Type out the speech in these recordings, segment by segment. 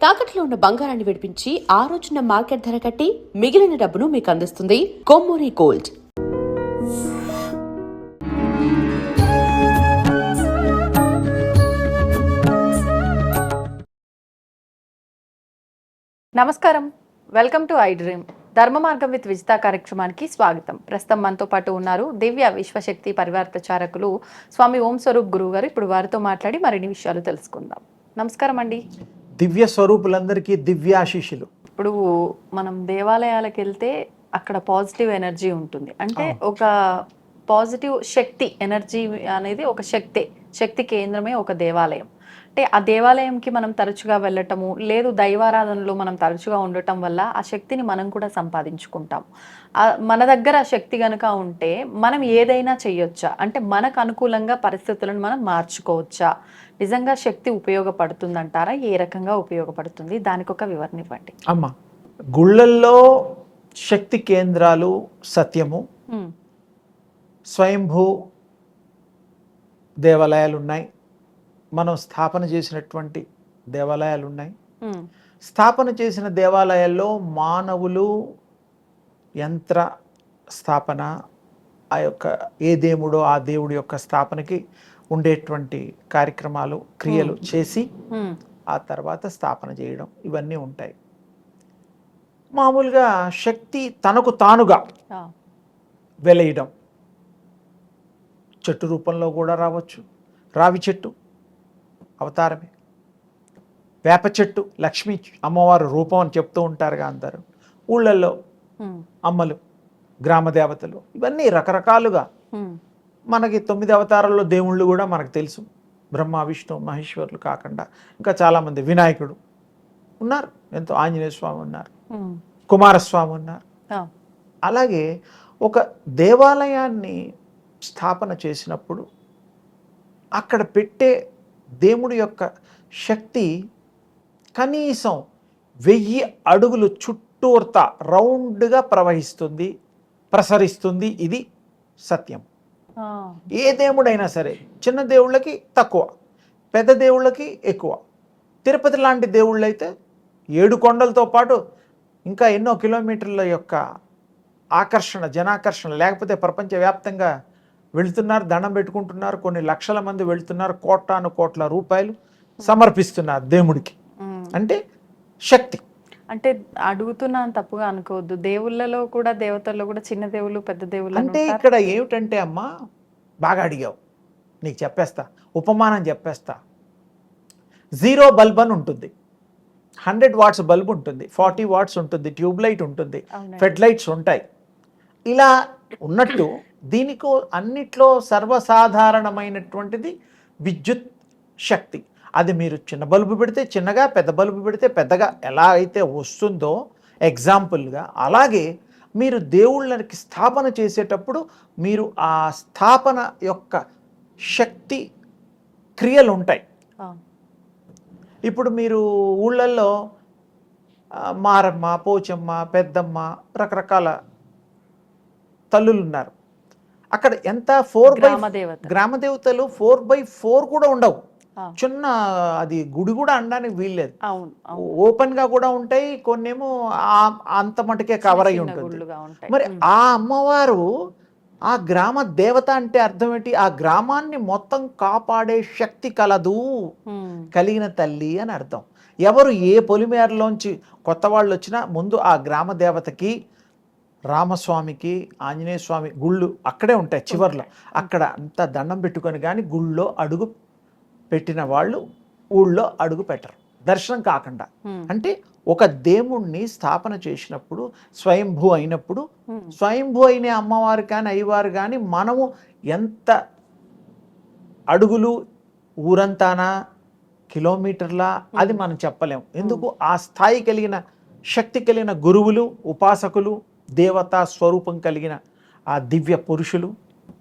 తాకట్లో ఉన్న బంగారాన్ని విడిపించి ఆ రోజున మార్కెట్ ధర కట్టి మిగిలిన డబ్బును మీకు అందిస్తుంది కొమ్మూరి గోల్డ్. నమస్కారం, వెల్కమ్ టు ఐ డ్రీమ్. ధర్మ మార్గం విత్ విజిత కార్యక్రమానికి స్వాగతం. ప్రస్తుతం మనతో పాటు ఉన్నారు దివ్య విశ్వశక్తి పరివార్తచారకులు స్వామి ఓం స్వరూప్ గురువు గారు. ఇప్పుడు వారితో మాట్లాడి మరిన్ని విషయాలు తెలుసుకుందాం. నమస్కారం అండి. దివ్య స్వరూపులందరికీ దివ్యాశీషులు. ఇప్పుడు మనం దేవాలయాలకు వెళ్తే అక్కడ పాజిటివ్ ఎనర్జీ ఉంటుంది. అంటే ఒక పాజిటివ్ శక్తి ఎనర్జీ అనేది ఒక శక్తి కేంద్రమే ఒక దేవాలయం. అంటే ఆ దేవాలయంకి మనం తరచుగా వెళ్ళటము, లేదు దైవారాధనలో మనం తరచుగా ఉండటం వల్ల ఆ శక్తిని మనం కూడా సంపాదించుకుంటాం. మన దగ్గర ఆ శక్తి కనుక ఉంటే మనం ఏదైనా చెయ్యొచ్చా? అంటే మనకు అనుకూలంగా పరిస్థితులను మనం మార్చుకోవచ్చా? నిజంగా శక్తి ఉపయోగపడుతుందంటారా? ఏ రకంగా ఉపయోగపడుతుంది? దానికి ఒక వివరణ ఇవ్వండి. అమ్మ, గుళ్ళల్లో శక్తి కేంద్రాలు సత్యము, స్వయంభూ దేవాలయాలు ఉన్నాయి, మనం స్థాపన చేసినటువంటి దేవాలయాలు ఉన్నాయి. స్థాపన చేసిన దేవాలయాల్లో మానవులు యంత్ర స్థాపన, ఆ యొక్క ఏ దేవుడో ఆ దేవుడి యొక్క స్థాపనకి ఉండేటువంటి కార్యక్రమాలు క్రియలు చేసి ఆ తర్వాత స్థాపన చేయడం ఇవన్నీ ఉంటాయి. మామూలుగా శక్తి తనకు తానుగా వెలయడం చెట్టు రూపంలో కూడా రావచ్చు. రావి చెట్టు అవతారమే, వేప చెట్టు లక్ష్మీ అమ్మవారు రూపం అని చెప్తూ ఉంటారుగా అందరూ. ఊళ్ళల్లో అమ్మలు, గ్రామ దేవతలు, ఇవన్నీ రకరకాలుగా మనకి 9 అవతారాల్లో దేవుళ్ళు కూడా మనకు తెలుసు. బ్రహ్మ విష్ణు మహేశ్వరులు కాకుండా ఇంకా చాలామంది, వినాయకుడు ఉన్నారు, ఎంతో ఆంజనేయ స్వామి ఉన్నారు, కుమారస్వామి ఉన్నారు. అలాగే ఒక దేవాలయాన్ని స్థాపన చేసినప్పుడు అక్కడ పెట్టే దేవుడి యొక్క శక్తి కనీసం 1000 అడుగులు చుట్టూర్తా రౌండ్గా ప్రవహిస్తుంది, ప్రసరిస్తుంది. ఇది సత్యం. ఏ దేవుడైనా సరే, చిన్న దేవుళ్ళకి తక్కువ, పెద్ద దేవుళ్ళకి ఎక్కువ. తిరుపతి లాంటి దేవుళ్ళు అయితే 7 కొండలతో పాటు ఇంకా ఎన్నో కిలోమీటర్ల యొక్క ఆకర్షణ, జనాకర్షణ, లేకపోతే ప్రపంచవ్యాప్తంగా వెళుతున్నారు, దండం పెట్టుకుంటున్నారు, కొన్ని లక్షల మంది వెళుతున్నారు, కోట్ల రూపాయలు సమర్పిస్తున్నారు దేవుడికి. అంటే శక్తి. అంటే అడుగుతున్నాను, తప్పుగా అనుకోవద్దు, దేవుళ్ళలో కూడా దేవతల్లో కూడా చిన్న దేవుళ్ళు పెద్ద దేవుళ్ళు అంటే ఇక్కడ ఏమిటంటే అమ్మా, బాగా అడిగావు, నీకు చెప్పేస్తా, ఉపమానం చెప్పేస్తా. 0 బల్బ్ అని ఉంటుంది, 100 వాట్స్ బల్బ్ ఉంటుంది, 40 వాట్స్ ఉంటుంది, ట్యూబ్ లైట్ ఉంటుంది, ఫెడ్ లైట్స్ ఉంటాయి. ఇలా ఉన్నట్టు దీనికో అన్నిట్లో సర్వసాధారణమైనటువంటిది విద్యుత్ శక్తి. అది మీరు చిన్న బల్బు పెడితే చిన్నగా, పెద్ద బల్బు పెడితే పెద్దగా ఎలా అయితే వస్తుందో ఎగ్జాంపుల్గా, అలాగే మీరు దేవుళ్ళకి స్థాపన చేసేటప్పుడు మీరు ఆ స్థాపన యొక్క శక్తి క్రియలు ఉంటాయి. ఇప్పుడు మీరు ఊళ్ళల్లో మారమ్మ, పోచమ్మ, పెద్దమ్మ, రకరకాల తల్లులు ఉన్నారు. అక్కడ ఎంత 4/4 గ్రామదేవతలు 4/4 కూడా ఉండవు. చిన్న అది గుడి కూడా అనడానికి వీల్లేదు, ఓపెన్ గా కూడా ఉంటాయి, కొన్నేమో అంత మటుకే కవర్ అయి ఉంటుంది. మరి ఆ అమ్మవారు ఆ గ్రామ దేవత అంటే అర్థం ఏంటి? ఆ గ్రామాన్ని మొత్తం కాపాడే శక్తి కలిగిన తల్లి అని అర్థం. ఎవరు ఏ పొలిమేరలోంచి కొత్త వాళ్ళు వచ్చినా ముందు ఆ గ్రామ దేవతకి, రామస్వామికి, ఆంజనేయ స్వామి గుళ్ళు అక్కడే ఉంటాయి చివర్లో, అక్కడ అంతా దండం పెట్టుకొని కానీ గుళ్ళో అడుగు పెట్టిన వాళ్ళు ఊళ్ళో అడుగు పెట్టరు దర్శనం కాకుండా. అంటే ఒక దేవుణ్ణి స్థాపన చేసినప్పుడు, స్వయంభూ అయినప్పుడు, స్వయంభూ అయిన అమ్మవారు కానీ అయ్యవారు కానీ మనము ఎంత అడుగులు, ఊరంతానా, కిలోమీటర్ల, అది మనం చెప్పలేం. ఎందుకు? ఆ స్థాయి కలిగిన శక్తి కలిగిన గురువులు, ఉపాసకులు, దేవతా స్వరూపం కలిగిన ఆ దివ్య పురుషులు,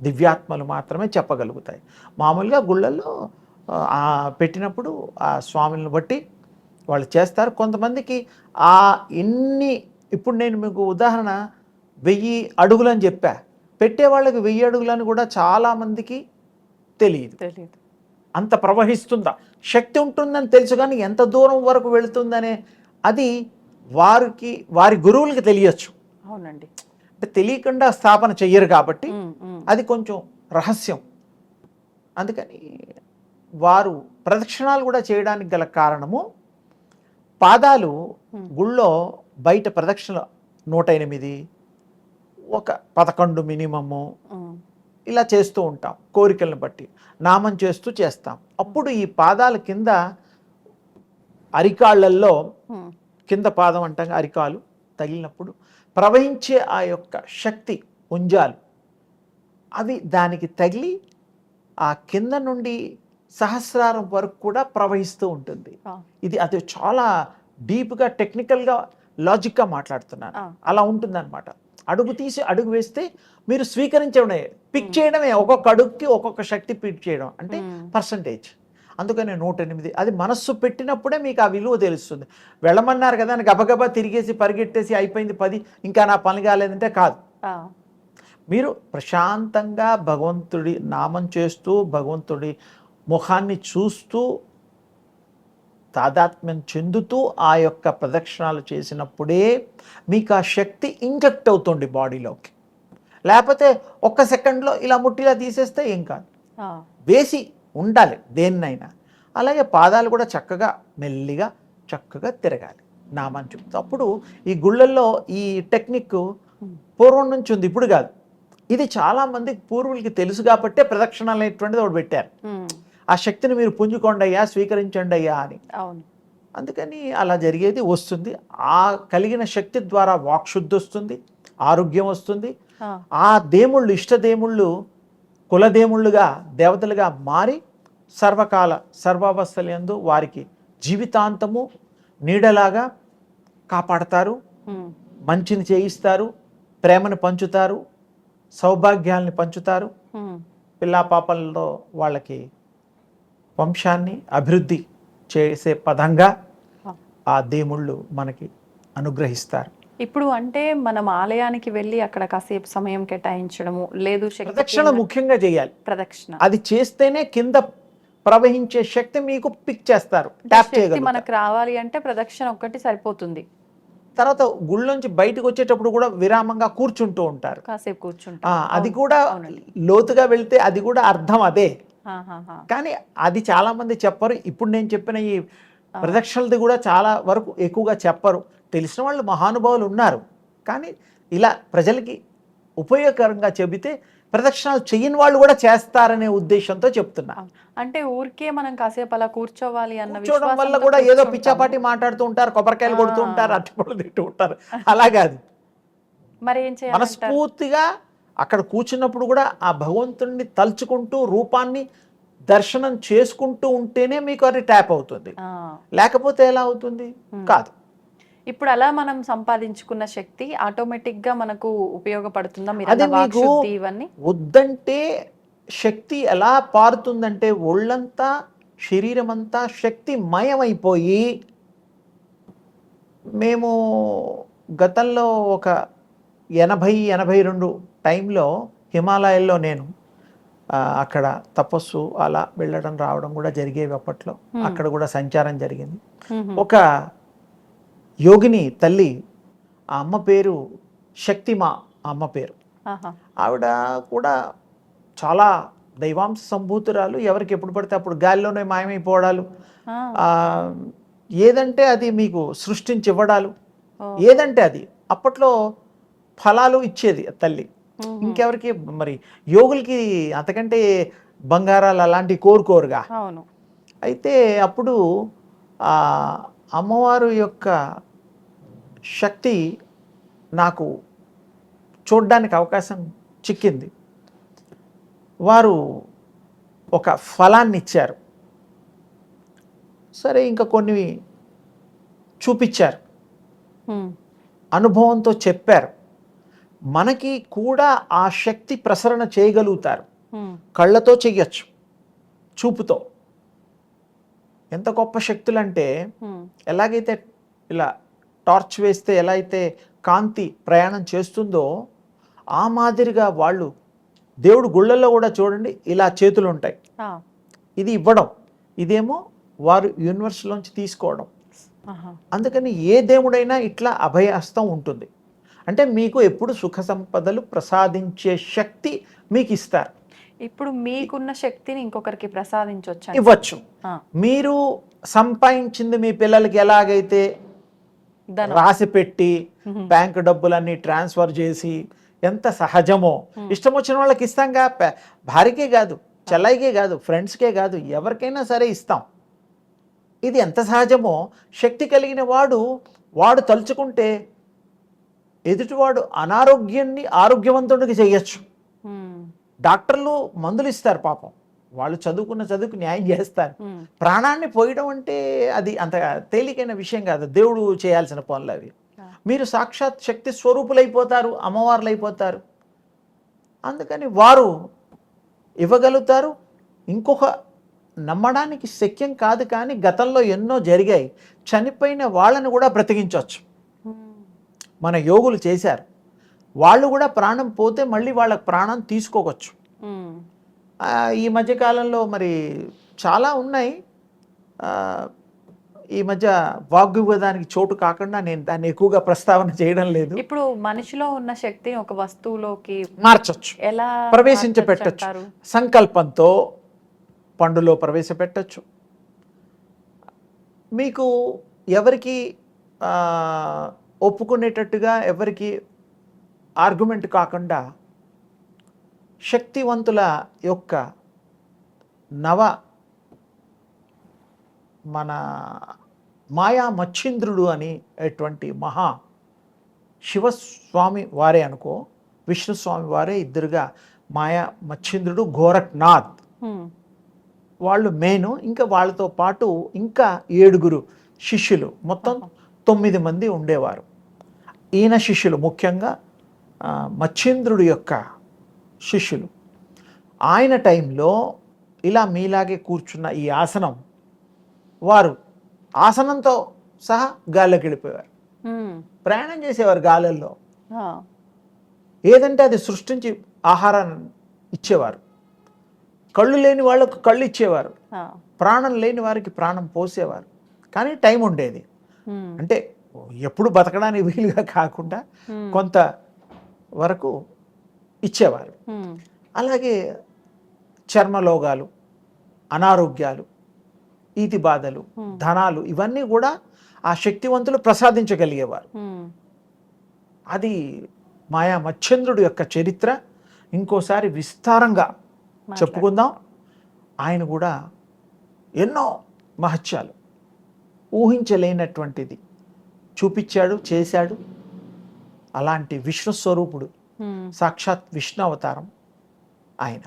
దివ్యాత్మలు మాత్రమే చెప్పగలుగుతాయి. మామూలుగా గుళ్ళల్లో పెట్టినప్పుడు ఆ స్వామిని బట్టి వాళ్ళు చేస్తారు. కొంతమందికి ఆ ఎన్ని, ఇప్పుడు నేను మీకు ఉదాహరణ 1000 అడుగులు అని చెప్పా, పెట్టే వాళ్ళకి 1000 అడుగులని కూడా చాలామందికి తెలియదు. అంత ప్రవహిస్తుందా, శక్తి ఉంటుందని తెలుసు కానీ ఎంత దూరం వరకు వెళుతుందనే అది వారి గురువులకి తెలియచ్చు. అవునండి. అంటే తెలియకుండా స్థాపన చెయ్యరు కాబట్టి ఉమ్, ఉమ్. అది కొంచెం రహస్యం. అందుకని వారు ప్రదక్షిణాలు కూడా చేయడానికి గల కారణము, పాదాలు గుళ్ళో బయట ప్రదక్షిణ 108, ఒక 11 మినిమము ఉమ్, ఇలా చేస్తూ ఉంటాం కోరికలను బట్టి, నామం చేస్తాం. అప్పుడు ఈ పాదాల కింద అరికాళ్ళల్లో, ఉమ్, కింద పాదం అంటాం అరికాలు తగిలినప్పుడు ప్రవహించే ఆ యొక్క శక్తి పుంజాలు అవి దానికి తగిలి ఆ కింద నుండి సహస్రారం వరకు కూడా ప్రవహిస్తూ ఉంటుంది. ఆ, అది చాలా డీప్గా టెక్నికల్గా లాజిక్గా మాట్లాడుతున్నాను. ఆ. అలా ఉంటుందన్నమాట. అడుగు తీసి అడుగు వేస్తే మీరు స్వీకరించడమే, పిక్ చేయడమే, ఒక్కొక్క అడుగుకి ఒక్కొక్క శక్తి పిక్ చేయడం అంటే పర్సంటేజ్. అందుకని 108 అది మనస్సు పెట్టినప్పుడే మీకు ఆ విలువ తెలుస్తుంది. వెళ్ళమన్నారు కదా అని గబగబా తిరిగేసి పరిగెట్టేసి అయిపోయింది 10 ఇంకా నా పని కాలేదంటే కాదు. ఆ, మీరు ప్రశాంతంగా భగవంతుడి నామం చేస్తూ భగవంతుడి ముఖాన్ని చూస్తూ తాదాత్మ్యం చెందుతూ ఆ యొక్క ప్రదక్షిణాలు చేసినప్పుడే మీకు ఆ శక్తి ఇంజెక్ట్ అవుతుంది బాడీలోకి. లేకపోతే ఒక్క సెకండ్లో ఇలా ముట్టిలా తీసేస్తే ఏం కాదు. ఆ. వేసి ఉండాలి దేన్నైనా. అలాగే పాదాలు కూడా చక్కగా మెల్లిగా చక్కగా తిరగాలి నామాన్ని చెప్తూ. అప్పుడు ఈ గుళ్ళల్లో ఈ టెక్నిక్ పూర్వం నుంచి ఉంది, ఇప్పుడు కాదు. ఇది చాలామంది పూర్వులకి తెలుసు కాబట్టే ప్రదక్షిణాలు అనేటువంటిది ఒకటి పెట్టారు. ఉమ్, ఆ శక్తిని మీరు పుంజుకోండి అయ్యా, స్వీకరించండి అయ్యా అని. అవును. అందుకని అలా జరిగేది వస్తుంది. ఆ కలిగిన శక్తి ద్వారా వాక్శుద్ధి వస్తుంది, ఆరోగ్యం వస్తుంది. ఆ, ఆ దేవుళ్ళు ఇష్టదేముళ్ళు కులదేముళ్ళుగా దేవతలుగా మారి సర్వకాల సర్వావస్థలందు వారికి జీవితాంతము నీడలాగా కాపాడతారు, ఉమ్, మంచిని చేయిస్తారు, ప్రేమను పంచుతారు, సౌభాగ్యాల్ని పంచుతారు. ఉమ్. పిల్లా పాపల్లో వాళ్ళకి వంశాన్ని అభివృద్ధి చేసే పదంగా ఆ దేవుళ్ళు మనకి అనుగ్రహిస్తారు. ఇప్పుడు అంటే మనం ఆలయానికి వెళ్ళి అక్కడ కాసేపు సమయం కేటాయించడము లేదు, శక్తి ప్రదక్షిణ కేంద్రం- ముఖ్యంగా చేయాలి. ప్రదక్షిణ అది చేస్తేనే కింద ప్రవహించే శక్తి మీకు పిక్ చేస్తారు, అంటే ట్యాప్ శక్తి చేయగలుగుతారు. మనకు రావాలి అంటే ప్రదక్షిణ ఒక్కటి సరిపోతుంది. తర్వాత గుళ్ళోంచి బయటకు వచ్చేటప్పుడు కూడా విరామంగా కూర్చుంటూ ఉంటారు. కాసేపు కూర్చుంటాం. అది అవును, కూడా అవునండి. లోతుగా వెళ్తే అది కూడా అర్థం అదే. ఆహాహా. కానీ అది చాలా మంది చెప్పరు. ఇప్పుడు నేను చెప్పిన ఈ ప్రదక్షిణలది కూడా చాలా వరకు ఎక్కువగా చెప్పరు. తెలిసిన వాళ్ళు మహానుభావులు ఉన్నారు, కానీ ఇలా ప్రజలకి ఉపయోగకరంగా చెబితే ప్రదక్షిణాలు చేయని వాళ్ళు కూడా చేస్తారనే ఉద్దేశంతో చెప్తున్నా. అంటే ఊరికే మనం కాసేపు అలా కూర్చోవాలి అన్న కూర్చోవడం వల్ల విశ్వాసంతో కూడా ఏదో కూర్చుంటాము. పిచ్చాపాటి మాట్లాడుతూ ఉంటారు, కొబ్బరికాయలు కొడుతూ ఉంటారు, అరటిపళ్ళు తింటూ ఉంటారు. అలా కాదు. మరి ఏం చేయాలంటారు? మనస్ఫూర్తిగా అక్కడ కూర్చున్నప్పుడు కూడా ఆ భగవంతుడిని తలుచుకుంటూ రూపాన్ని దర్శనం చేసుకుంటూ ఉంటేనే మీకు అది ట్యాప్ అవుతుంది. ఆ. లేకపోతే ఎలా అవుతుంది? కాదు. ఇప్పుడు అలా మనం సంపాదించుకున్న శక్తి ఆటోమేటిక్ గా మనకు ఉపయోగపడుతుందా? మీరు అది అన్న మీకు వాక్శుద్ధి ఇవన్నీ వద్దంటే శక్తి ఎలా పారుతుందంటే ఒళ్ళంతా శరీరం అంతా శక్తిమయమైపోయి, మేము గతంలో ఒక 80-82 టైంలో హిమాలయాల్లో నేను అక్కడ తపస్సు అలా వెళ్ళడం రావడం కూడా జరిగేవి అప్పట్లో. అక్కడ కూడా సంచారం జరిగింది. ఒక యోగిని తల్లి, ఆ అమ్మ పేరు శక్తిమా, ఆ అమ్మ పేరు. ఆహా. ఆవిడ కూడా చాలా దైవాంశ సంభూతురాలు. ఎవరికి ఎప్పుడు పడితే అప్పుడు గాలిలోనే మాయమైపోవడాలు, ఆ. ఏదంటే అది మీకు సృష్టించి ఇవ్వడాలు, ఓ. ఏదంటే అది. అప్పట్లో ఫలాలు ఇచ్చేది తల్లి. ఇంకెవరికి మరి యోగులకి అంతకంటే బంగారాలు అలాంటివి కోరుకోరుగా. అవును. అయితే అప్పుడు ఆ అమ్మవారు యొక్క శక్తి నాకు చూడ్డానికి అవకాశం చిక్కింది. వారు ఒక ఫలాన్ని ఇచ్చారు. సరే, ఇంకా కొన్ని చూపించారు, ఉమ్, అనుభవంతో చెప్పారు. మనకి కూడా ఆ శక్తి ప్రసరణ చేయగలుగుతారు. ఉమ్, కళ్ళతో చెయ్యొచ్చు, చూపుతో. ఎంత గొప్ప శక్తులు అంటే, ఉమ్. ఎలాగైతే ఇలా టార్చ్ వేస్తే ఎలా అయితే కాంతి ప్రయాణం చేస్తుందో ఆ మాదిరిగా వాళ్ళు దేవుడు గుళ్ళల్లో కూడా చూడండి ఇలా చేతులు ఉంటాయి. ఆ. ఇది ఇవ్వడం, ఇదేమో వారు యూనివర్స్లోంచి తీసుకోవడం. ఆహా. అందుకని ఏ దేవుడైనా ఇట్లా అభయహస్తం ఉంటుంది. అంటే మీకు ఎప్పుడు సుఖ సంపదలు ప్రసాదించే శక్తి మీకు ఇస్తారు. ఇప్పుడు మీకున్న శక్తిని ఇంకొకరికి ప్రసాదించవచ్చు. ఇవ్వచ్చు. మీరు సంపాదించింది మీ పిల్లలకి ఎలాగైతే రాసి పెట్టి బ్యాంకు డబ్బులన్నీ ట్రాన్స్ఫర్ చేసి ఎంత సహజమో ఇష్టం వచ్చిన వాళ్ళకి ఇస్తాంగా. భార్యకే కాదు, చెల్లైకే కాదు, ఫ్రెండ్స్కే కాదు, ఎవరికైనా సరే ఇస్తాం. ఇది ఎంత సహజమో శక్తి కలిగిన వాడు తలుచుకుంటే ఎదుటివాడు అనారోగ్యాన్ని ఆరోగ్యవంతుడికి చేయొచ్చు. డాక్టర్లు మందులు ఇస్తారు, పాపం వాళ్ళు చదువుకున్న చదువుకు న్యాయం చేస్తారు. ప్రాణాన్ని పోయడం అంటే అది అంత తేలికైన విషయం కాదు, దేవుడు చేయాల్సిన పనులు అవి. మీరు సాక్షాత్ శక్తి స్వరూపులైపోతారు, అమ్మవార్లు అయిపోతారు. అందుకని వారు ఇవ్వగలుగుతారు. ఇంకొక నమ్మడానికి శక్యం కాదు, కానీ గతంలో ఎన్నో జరిగాయి. చనిపోయిన వాళ్ళని కూడా బ్రతికించవచ్చు. మన యోగులు చేశారు. వాళ్ళు కూడా ప్రాణం పోతే మళ్ళీ వాళ్ళ ప్రాణం తీసుకోవచ్చు. ఈ మధ్యకాలంలో మరి చాలా ఉన్నాయి. ఈ మధ్య వాగ్వివాదానికి చోటు కాకుండా నేను దాన్ని ఎక్కువగా ప్రస్తావన చేయడం లేదు. ఇప్పుడు మనిషిలో ఉన్న శక్తిని ఒక వస్తువులోకి మార్చొచ్చు, ఎలా ప్రవేశించబెట్టచ్చు. సంకల్పంతో పండులో ప్రవేశపెట్టచ్చు. మీకు ఎవరికి ఒప్పుకునేటట్టుగా ఎవరికి ఆర్గ్యుమెంట్ కాకుండా శక్తివంతుల యొక్క మన మాయా మచ్చింద్రుడు అని ఎటువంటి మహా శివస్వామి వారే అనుకో, విష్ణుస్వామి వారే ఇద్దరుగా మాయా మచ్చింద్రుడు, గోరఖ్నాథ్ వాళ్ళు మెయిన్. ఇంకా వాళ్ళతో పాటు ఇంకా 7 శిష్యులు, మొత్తం 9 మంది ఉండేవారు. ఈయన శిష్యులు ముఖ్యంగా మచ్చింద్రుడి యొక్క శిష్యులు. ఆయన టైంలో ఇలా మీలాగే కూర్చున్న ఈ ఆసనం, వారు ఆసనంతో సహా గాల్లోకి వెళ్ళిపోయారు, ప్రయాణం చేసేవారు గాలుల్లో. ఏదంటే అది సృష్టించి ఆహారాన్ని ఇచ్చేవారు. కళ్ళు లేని వాళ్ళకు కళ్ళు ఇచ్చేవారు, ప్రాణం లేని వారికి ప్రాణం పోసేవారు. కానీ టైం ఉండేది, అంటే ఎప్పుడు బతకడానికి వీలుగా కాకుండా కొంత వరకు ఇచ్చేవారు. అలాగే చర్మలోగాలు, అనారోగ్యాలు, ఈతి బాధలు, ధనాలు, ఇవన్నీ కూడా ఆ శక్తివంతులు ప్రసాదించగలిగేవారు. అది మాయా మచ్చింద్రుడి యొక్క చరిత్ర ఇంకోసారి విస్తారంగా చెప్పుకుందాం. ఆయన కూడా ఎన్నో మహత్యాలు ఊహించలేనటువంటిది చూపించాడు, చేశాడు. అలాంటి విష్ణు స్వరూపుడు, సాక్షాత్ విష్ణు అవతారం ఆయన.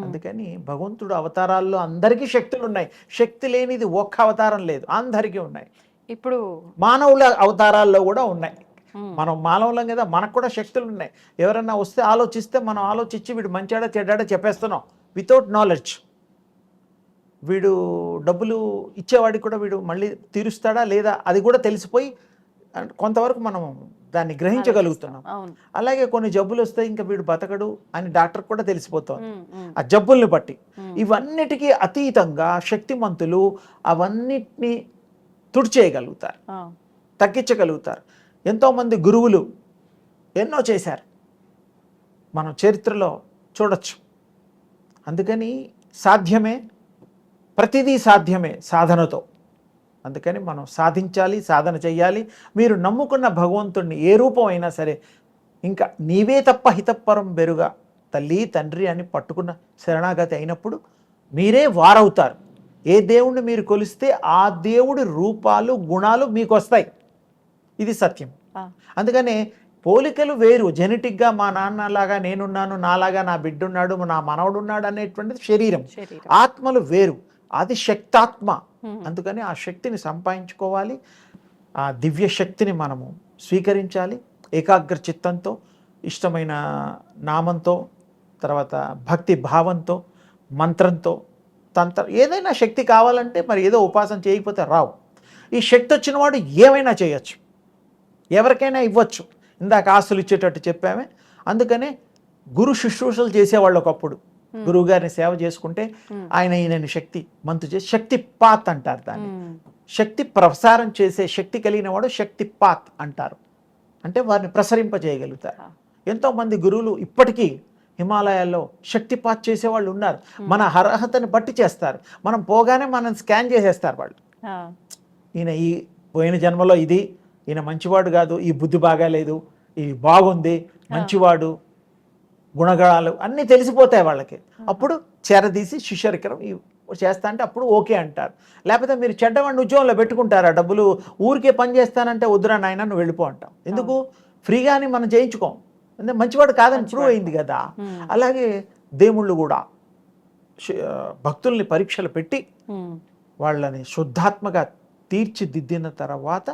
అందుకని భగవంతుడు అవతారాల్లో అందరికీ శక్తులు ఉన్నాయి. శక్తి లేనిది ఒక్క అవతారం లేదు, అందరికీ ఉన్నాయి. ఇప్పుడు మానవుల అవతారాల్లో కూడా ఉన్నాయి. మనం మానవులం కదా, మనకు కూడా శక్తులు ఉన్నాయి. ఎవరన్నా వస్తే ఆలోచిస్తే మనం ఆలోచించి వీడు మంచాడా చెడ్డాడా చెప్పేస్తున్నాం వితౌట్ నాలెడ్జ్. వీడు డబ్బులు ఇచ్చేవాడికి కూడా వీడు మళ్ళీ తీరుస్తాడా లేదా అది కూడా తెలిసిపోయి కొంతవరకు మనం దాన్ని గ్రహించగలుగుతున్నాం. అలాగే కొన్ని జబ్బులు వస్తాయి, ఇంకా వీడు బతకడు అని డాక్టర్ కూడా తెలిసిపోతుంది ఆ జబ్బుల్ని బట్టి. ఇవన్నిటికీ అతీతంగా శక్తిమంతులు అవన్నిటిని తుడిచేయగలుగుతారు, తగ్గించగలుగుతారు. ఎంతోమంది గురువులు ఎన్నో చేశారు, మనం చరిత్రలో చూడొచ్చు. అందుకని సాధ్యమే, ప్రతిదీ సాధ్యమే సాధనతో. అందుకని మనం సాధించాలి, సాధన చెయ్యాలి. మీరు నమ్ముకున్న భగవంతుడిని ఏ రూపం అయినా సరే, ఇంకా నీవే తప్ప హితపరం బెరుగా తల్లి తండ్రి అని పట్టుకున్న శరణాగతి అయినప్పుడు మీరే వారవుతారు. ఏ దేవుణ్ణి మీరు కొలిస్తే ఆ దేవుడి రూపాలు, గుణాలు మీకు వస్తాయి. ఇది సత్యం. అందుకనే పోలికలు వేరు. జెనెటిక్గా మా నాన్నలాగా నేనున్నాను, నాలాగా నా బిడ్డున్నాడు, నా మనవడున్నాడు అనేటువంటిది శరీరం. ఆత్మలు వేరు, అది శక్తాత్మ. అందుకని ఆ శక్తిని సంపాదించుకోవాలి, ఆ దివ్య శక్తిని మనము స్వీకరించాలి. ఏకాగ్ర చిత్తంతో, ఇష్టమైన నామంతో, తర్వాత భక్తి భావంతో, మంత్రంతో, ఏదైనా శక్తి కావాలంటే మరి ఏదో ఉపాసన చేయకపోతే రావు. ఈ శక్తి వచ్చిన వాడు ఏమైనా చేయొచ్చు, ఎవరికైనా ఇవ్వచ్చు. ఇందాక ఆస్తులు ఇచ్చేటట్టు చెప్పామే. అందుకనే గురు శుశ్రూషలు చేసేవాళ్ళు ఒకప్పుడు. గురువు గారిని సేవ చేసుకుంటే ఆయన ఈయనని శక్తి మంతు చేసి శక్తి పాత్ అంటారు దాన్ని. శక్తి ప్రసారం చేసే శక్తి కలిగిన వాడు శక్తి పాత్ అంటారు. అంటే వారిని ప్రసరింపజేయగలుగుతారు. ఎంతోమంది గురువులు ఇప్పటికీ హిమాలయాల్లో శక్తిపాత్ చేసేవాళ్ళు ఉన్నారు. మన అర్హతని బట్టి చేస్తారు. మనం పోగానే మనం స్కాన్ చేసేస్తారు వాళ్ళు. ఈయన ఈ పోయిన జన్మలో ఇది, ఈయన మంచివాడు కాదు, ఈ బుద్ధి బాగాలేదు, ఇది బాగుంది, మంచివాడు, గుణగణాలు అన్నీ తెలిసిపోతాయి వాళ్ళకి. అప్పుడు చెరదీసి శిష్యరికరం చేస్తా అంటే అప్పుడు ఓకే అంటారు. లేకపోతే మీరు చెడ్డవాడిని ఉద్యోగంలో పెట్టుకుంటారా, డబ్బులు ఊరికే పని చేస్తానంటే వద్దురా నాయన నువ్వు వెళ్ళిపో అంటాం. ఎందుకు? ఫ్రీగాని మనం చేయించుకోం, అంటే మంచివాడు కాదని ప్రూవ్ అయింది కదా. అలాగే దేవుళ్ళు కూడా భక్తుల్ని పరీక్షలు పెట్టి వాళ్ళని శుద్ధాత్మగా తీర్చిదిద్దిన తర్వాత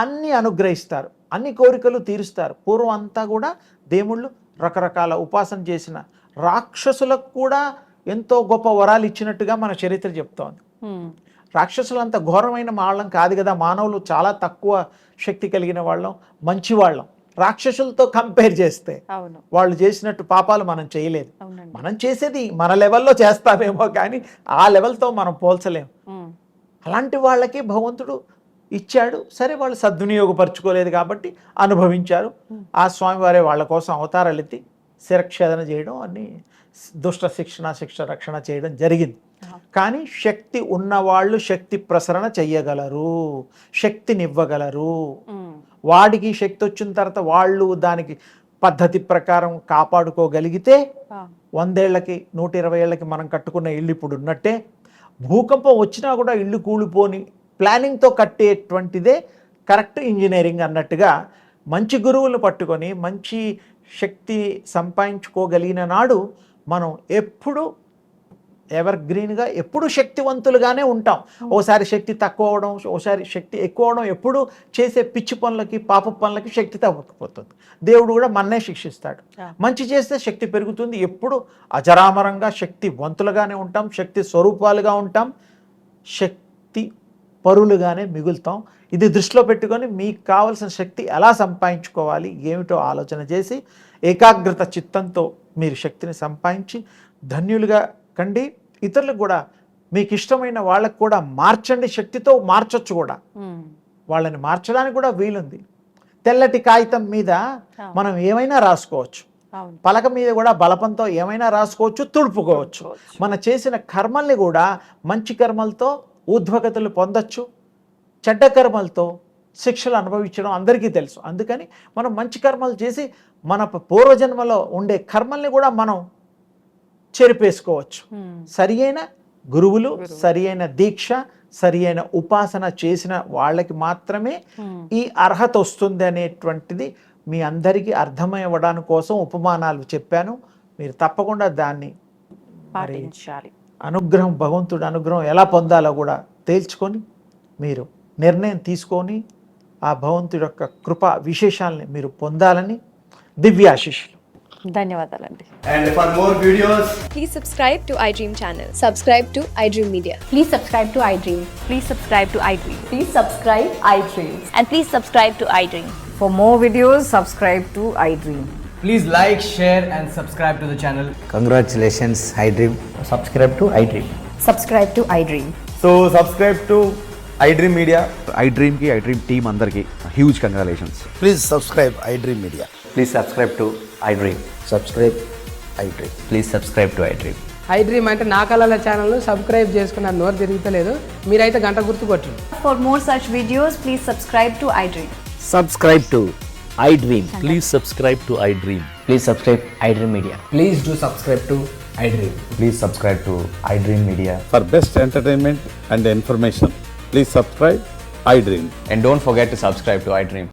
అన్ని అనుగ్రహిస్తారు, అన్ని కోరికలు తీరుస్తారు. పూర్వం అంతా కూడా దేవుళ్ళు రకరకాల ఉపాసన చేసిన రాక్షసులకు కూడా ఎంతో గొప్ప వరాలు ఇచ్చినట్టుగా మన చరిత్ర చెప్తోంది. రాక్షసులు అంత ఘోరమైన వాళ్ళం కాదు కదా, మానవులు చాలా తక్కువ శక్తి కలిగిన వాళ్ళం, మంచి వాళ్ళం. రాక్షసులతో కంపేర్ చేస్తే వాళ్ళు చేసినట్టు పాపాలు మనం చేయలేదు. మనం చేసేది మన లెవెల్లో చేస్తామేమో కానీ ఆ లెవెల్తో మనం పోల్చలేము. అలాంటి వాళ్ళకి భగవంతుడు ఇచ్చాడు. సరే, వాళ్ళు సద్వినియోగపరచుకోలేదు కాబట్టి అనుభవించారు. ఆ స్వామివారే వాళ్ళ కోసం అవతారాలు ఎత్తి శిరక్షేదన చేయడం, అన్ని దుష్ట శిక్ష రక్షణ చేయడం జరిగింది. కానీ శక్తి ఉన్నవాళ్ళు శక్తి ప్రసరణ చెయ్యగలరు, శక్తినివ్వగలరు. వాడికి శక్తి వచ్చిన తర్వాత వాళ్ళు దానికి పద్ధతి ప్రకారం కాపాడుకోగలిగితే 100 ఏళ్ళకి 120 ఏళ్ళకి మనం కట్టుకున్న ఇల్లు ఇప్పుడు ఉన్నట్టే. భూకంపం వచ్చినా కూడా ఇల్లు కూలిపోని ప్లానింగ్తో కట్టేటువంటిదే కరెక్ట్ ఇంజనీరింగ్ అన్నట్టుగా మంచి గురువులు పట్టుకొని మంచి శక్తి సంపాదించుకోగలిగిన నాడు మనం ఎప్పుడు ఎవర్ గ్రీన్గా ఎప్పుడు శక్తివంతులుగానే ఉంటాం. ఓసారి శక్తి తక్కువ అవడం, ఓసారి శక్తి ఎక్కువ అవడం, ఎప్పుడు చేసే పిచ్చి పనులకి పాప పనులకి శక్తి తగ్గిపోతుంది. దేవుడు కూడా మన్నే శిక్షిస్తాడు. మంచి చేస్తే శక్తి పెరుగుతుంది. ఎప్పుడు అజరామరంగా శక్తివంతులుగానే ఉంటాం, శక్తి స్వరూపాలుగా ఉంటాం, శక్తి పరులుగానే మిగులుతాం. ఇది దృష్టిలో పెట్టుకొని మీకు కావలసిన శక్తి ఎలా సంపాదించుకోవాలి ఏమిటో ఆలోచన చేసి ఏకాగ్రత చిత్తంతో మీరు శక్తిని సంపాదించి ధన్యులుగా కండి. ఇతరులకు కూడా మీకు ఇష్టమైన వాళ్ళకు కూడా మార్చండి. శక్తితో మార్చొచ్చు కూడా, వాళ్ళని మార్చడానికి కూడా వీలుంది. తెల్లటి కాగితం మీద మనం ఏమైనా రాసుకోవచ్చు, పలక మీద కూడా బలపంతో ఏమైనా రాసుకోవచ్చు, తుడుపుకోవచ్చు. మన చేసిన కర్మల్ని కూడా మంచి కర్మలతో ఊర్ధ్వగతులు పొందొచ్చు, చెడ్డ కర్మలతో శిక్షలు అనుభవించడం అందరికీ తెలుసు. అందుకని మనం మంచి కర్మలు చేసి మన పూర్వజన్మలో ఉండే కర్మల్ని కూడా మనం చెరిపేసుకోవచ్చు. సరి అయిన గురువులు, సరి అయిన దీక్ష, సరి అయిన ఉపాసన చేసిన వాళ్ళకి మాత్రమే ఈ అర్హత వస్తుంది అనేటువంటిది మీ అందరికీ అర్థమవ్వడానికి కోసం ఉపమానాలు చెప్పాను. మీరు తప్పకుండా దాన్ని పాటించాలి. అనుగ్రహం, భగవంతుడి అనుగ్రహం ఎలా పొందాలో కూడా తేల్చుకొని మీరు నిర్ణయం తీసుకొని ఆ భగవంతుడి యొక్క కృప విశేషాలని మీరు పొందాలని దివ్యాశిష్యులు. ధన్యవాదాలండి. And for more videos, Please subscribe to iDream channel. Subscribe to iDream Media. Please subscribe to iDream. Please subscribe to iDream. Please subscribe iDream. And please subscribe to iDream. For more videos, subscribe to iDream. please like, share and subscribe to the channel. Congratulations, iDream. Subscribe to iDream. Subscribe to iDream. So subscribe to iDream Media. iDream ki iDream team andarki huge congratulations. Please subscribe iDream Media. Please subscribe to iDream. Subscribe iDream. Please subscribe to iDream. iDream అంటే నా కళల channel subscribe చేసుకున్న నోరు తిరుగుతలేదు, మీరైతే గంట గుర్తు కొట్టండి. For more such videos, please subscribe to iDream. Subscribe to iDream. Please subscribe to iDream. Please subscribe iDream Media. Please do subscribe to iDream. Please subscribe to iDream Media. For best entertainment and information, please subscribe iDream. And don't forget to subscribe to iDream.